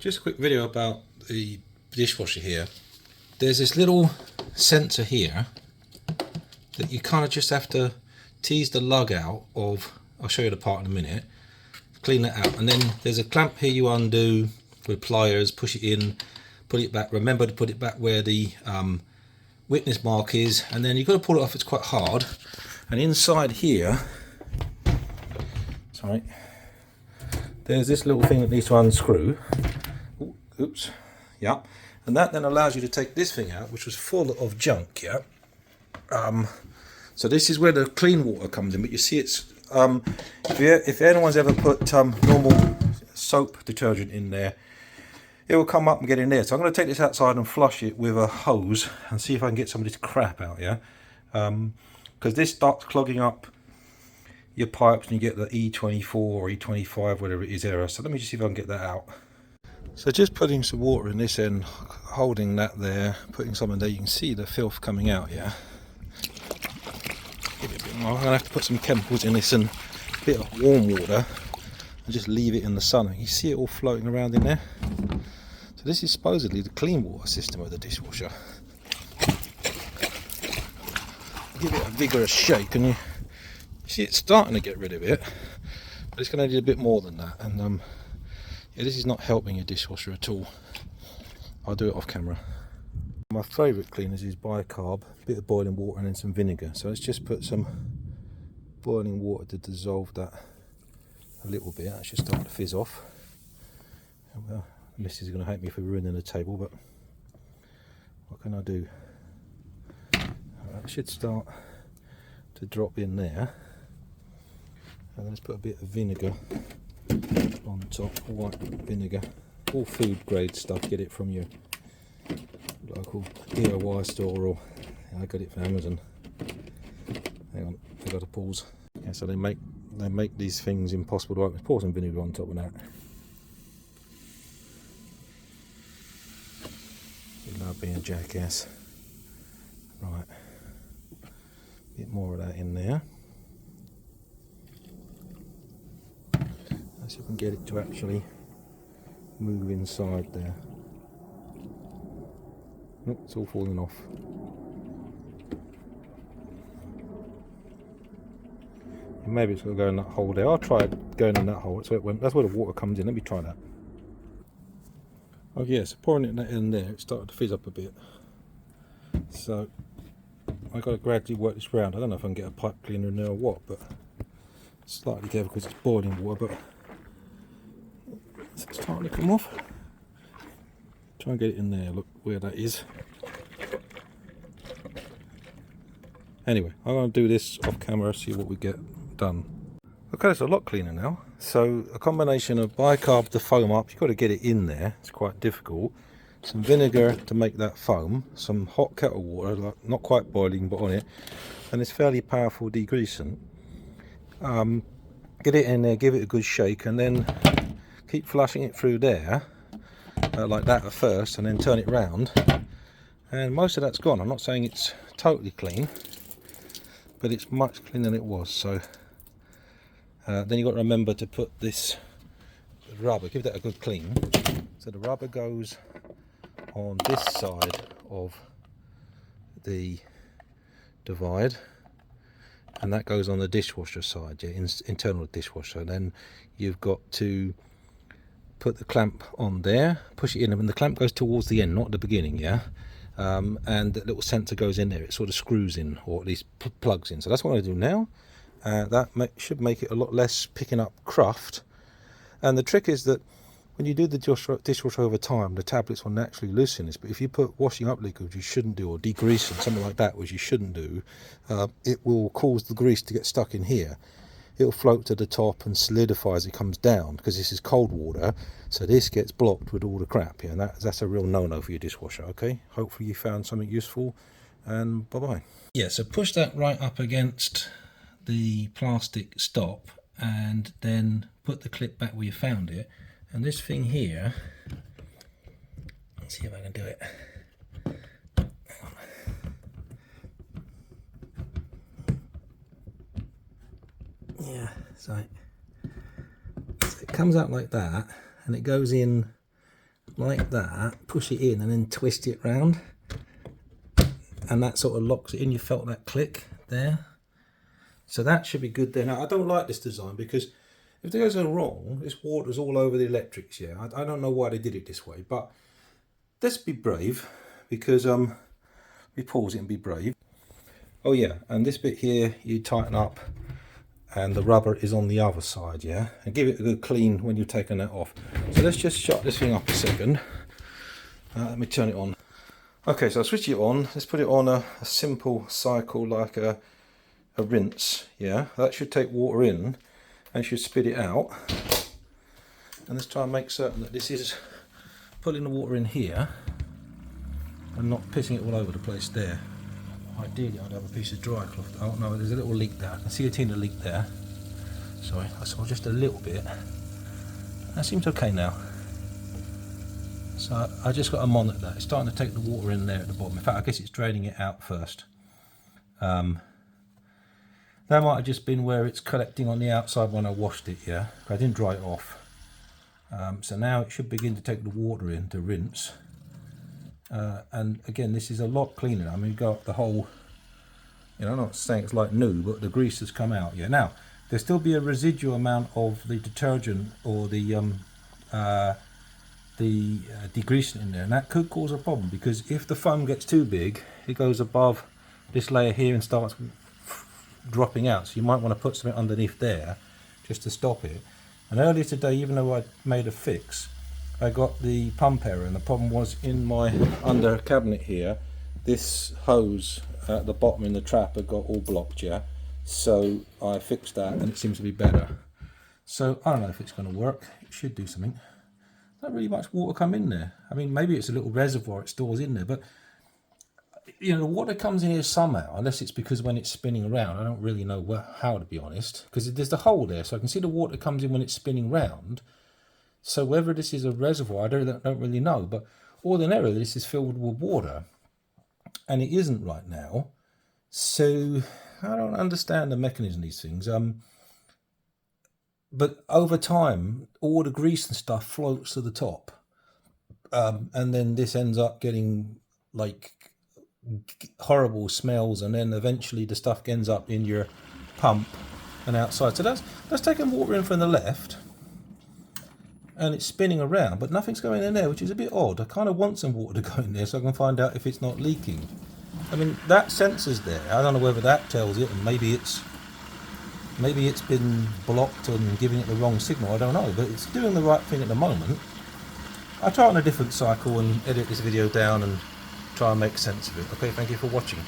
Just a quick video about the dishwasher here. There's this little sensor here that you kind of just have to tease the lug out of. I'll show you the part in a minute. Clean that out, and then there's a clamp here you undo with pliers, push it in, put it back. Remember to put it back where the witness mark is, and then you've got to pull it off. It's quite hard. And inside here, sorry, there's this little thing that needs to unscrew. Oops, yeah, and that then allows you to take this thing out, which was full of junk, yeah. So this is where the clean water comes in, but you see it's, if anyone's ever put normal soap detergent in there, it will come up and get in there. So I'm going to take this outside and flush it with a hose and see if I can get some of this crap out, yeah. Because this starts clogging up your pipes and you get the E24 or E25, whatever it is, error. So let me just see if I can get that out. So just putting some water in this end, holding that there, putting some in there, you can see the filth coming out, yeah. Give it a bit more. I'm going to have to put some chemicals in this and a bit of warm water and just leave it in the sun. You see it all floating around in there? So this is supposedly the clean water system of the dishwasher. Give it a vigorous shake and you see it's starting to get rid of it, but it's going to need a bit more than that. And yeah, this is not helping your dishwasher at all. I'll do it off camera. My favourite cleaners is bicarb, a bit of boiling water and then some vinegar. So let's just put some boiling water to dissolve that a little bit. That should start to fizz off. Well, Mrs. is going to hate me for ruining the table, but what can I do? It should start to drop in there. And let's put a bit of vinegar on top, white vinegar, all food grade stuff. Get it from your local DIY store, or I got it from Amazon. Hang on, I got to pause. Yeah, so they make these things impossible to open. Pour some vinegar on top of that. You love being a jackass. Right, a bit more of that in there. See if I can get it to actually move inside there. Nope, it's all falling off. And maybe it's going to go in that hole there. I'll try it going in that hole. So it went. That's where the water comes in. Let me try that. Oh yeah, so pouring it in there, it started to fizz up a bit. So I've got to gradually work this round. I don't know if I can get a pipe cleaner in there or what, but slightly careful because it's boiling water. But it's starting to come off. Try and get it in there, look where that is. Anyway, I'm going to do this off camera, see what we get done. Okay, it's a lot cleaner now. So a combination of bicarb to foam up, you've got to get it in there, it's quite difficult. Some vinegar to make that foam, some hot kettle water, like not quite boiling but on it, and this fairly powerful degreasant. Get it in there, give it a good shake, and then keep flushing it through there like that at first, and then turn it round, and most of that's gone. I'm not saying it's totally clean, but it's much cleaner than it was. So then you've got to remember to put this rubber, give that a good clean. So the rubber goes on this side of the divide, and that goes on the dishwasher side, yeah, internal dishwasher. Then you've got to put the clamp on there, push it in, and the clamp goes towards the end, not the beginning, yeah. And the little sensor goes in there, it sort of screws in, or at least plugs in. So that's what I'm going to do now. That should make it a lot less picking up cruft. And the trick is that when you do the dishwasher over time, the tablets will naturally loosen this. But if you put washing up liquid, which you shouldn't do, or degreasant, something like that, which you shouldn't do, it will cause the grease to get stuck in here. It'll float to the top and solidify as it comes down, because this is cold water, so this gets blocked with all the crap, yeah, and that's a real no-no for your dishwasher. Okay, hopefully you found something useful, and bye-bye. Yeah, so push that right up against the plastic stop, and then put the clip back where you found it, and this thing here, let's see if I can do it. Yeah, so it comes out like that, and it goes in like that, push it in and then twist it round, and that sort of locks it in. You felt that click there, so that should be good there. Now I don't like this design because if there goes wrong, this water's all over the electrics. Yeah, I don't know why they did it this way, but let's be brave, because we pause it and be brave. Oh yeah, and this bit here you tighten up, and the rubber is on the other side, yeah, and give it a good clean when you've taken that off. So let's just shut this thing up a second. Let me turn it on. Okay, so I'll switch it on. Let's put it on a simple cycle, like a rinse, yeah. That should take water in and should spit it out. And let's try and make certain that this is pulling the water in here and not pissing it all over the place there. Ideally I'd have a piece of dry cloth. Oh no, there's a little leak there. I can see a teeny leak there. Sorry, I saw just a little bit. That seems okay now. So I just got to monitor that. It's starting to take the water in there at the bottom. In fact, I guess it's draining it out first. That might have just been where it's collecting on the outside when I washed it, yeah. I didn't dry it off. So now it should begin to take the water in to rinse. And again, this is a lot cleaner. I mean, you got the whole, you know, I'm not saying it's like new, but the grease has come out. Yeah. Now there'll still be a residual amount of the detergent or the degreasant in there, and that could cause a problem, because if the foam gets too big, it goes above this layer here and starts dropping out. So you might want to put something underneath there just to stop it. And earlier today, even though I made a fix, I got the pump error, and the problem was in my under cabinet here, this hose at the bottom in the trap had got all blocked, yeah. So I fixed that and it seems to be better. So I don't know if it's going to work. It should do something. Not really much water come in there. I mean, maybe it's a little reservoir it stores in there, but you know, the water comes in here somehow, unless it's because when it's spinning around, I don't really know how, to be honest, because there's the hole there, so I can see the water comes in when it's spinning round. So whether this is a reservoir, I don't really know, but ordinarily this is filled with water, and it isn't right now. So I don't understand the mechanism of these things. But over time, all the grease and stuff floats to the top, and then this ends up getting like horrible smells, and then eventually the stuff ends up in your pump and outside. So that's taking water in from the left, and it's spinning around, but nothing's going in there, which is a bit odd. I kind of want some water to go in there so I can find out if it's not leaking. I mean, that sensor's there. I don't know whether that tells it, and maybe it's been blocked and giving it the wrong signal. I don't know, but it's doing the right thing at the moment. I'll try on a different cycle and edit this video down and try and make sense of it. Okay, thank you for watching.